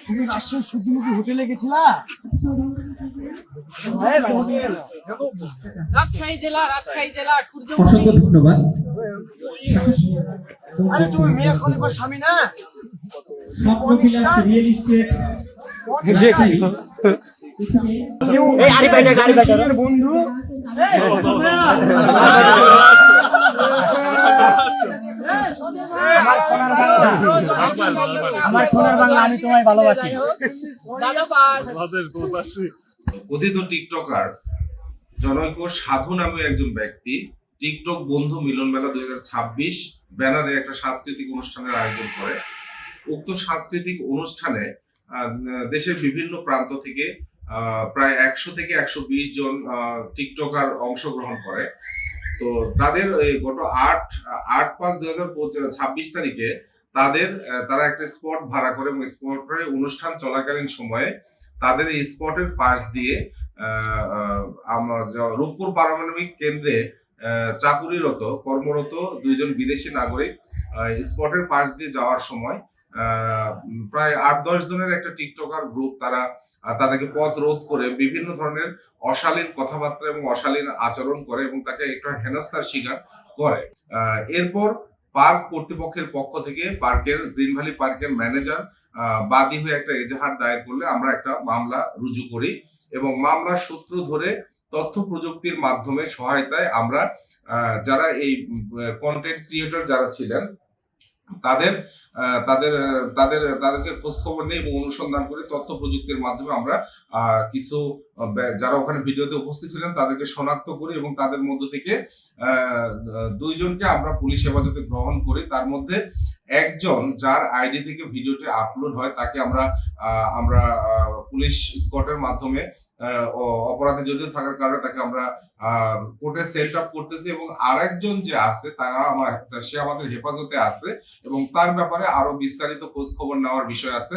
তুমি রাজশাহী সূর্যমুখী হোটেলে গেছিলা? রাজশাহী জেলা অসংখ্য ধন্যবাদ। আরে তুমি মিয়া খলিফার স্বামী না? রিয়েল এস্টেট বন্ধু আমার সোনার বাংলা, আমি তোমায় ভালোবাসি। কথিত টিকটকার জনৈক সাধু নামে একজন ব্যক্তি টিকটক বন্ধু মিলন মেলা 2026 ব্যানারে একটা সাংস্কৃতিক অনুষ্ঠানের আয়োজন করে। উক্ত সাংস্কৃতিক অনুষ্ঠানে দেশের বিভিন্ন প্রান্ত থেকে প্রায় 100 থেকে 120 জন টিকটকার অংশগ্রহণ করে। তো তাদের গত 8/5/2026 তারিখে তারা একটা স্পট ভাড়া করে এবং স্পটের অনুষ্ঠান চলাকালীন সময়ে তাদের এই স্পটের পাশ দিয়ে রূপপুর পারমাণবিক কেন্দ্রে কর্মরত 2 জন বিদেশি নাগরিক স্পটের পাশ দিয়ে যাওয়ার সময় প্রায় 8-10 জনের একটা টিকটকার গ্রুপ তাদেরকে পথ রোধ করে বিভিন্ন ধরনের অশালীন কথাবার্তা এবং অশালীন আচরণ করে এবং তাকে একটা হেনস্থার শিকার করে। এরপর পার্ক কর্তৃপক্ষের পক্ষ থেকে গ্রিন ভ্যালি পার্কের ম্যানেজার বাদী হয়ে একটা এজাহার দায়ের করলে আমরা একটা মামলা রুজু করি এবং মামলার সূত্র ধরে তথ্য প্রযুক্তির মাধ্যমে সহায়তায় আমরা যারা এই কন্টেন্ট ক্রিয়েটর যারা ছিলেন তাদেরকে খোঁজ খবর নিয়ে এবং অনুসন্ধান করে তথ্য প্রযুক্তির মাধ্যমে আমরা কিছু যারা ওখানে ভিডিওতে উপস্থিত ছিলেন তাদেরকে শনাক্ত করি এবং তাদের মধ্য থেকে 2 জনকে আমরা পুলিশ হেফাজতে গ্রহণ করি। তার মধ্যে একজন যার আইডি থেকে ভিডিওটি আপলোড হয় তাকে আমরা পুলিশ স্কটের মাধ্যমে অপরাধে জড়িত থাকার কারণে তাকে আমরা কোর্টে সেট আপ করতেছি এবং আরেকজন যে আছে সে আমাদের হেফাজতে আছে এবং তার ব্যাপারে আরো বিস্তারিত খোঁজ খবর নেওয়ার বিষয় আছে।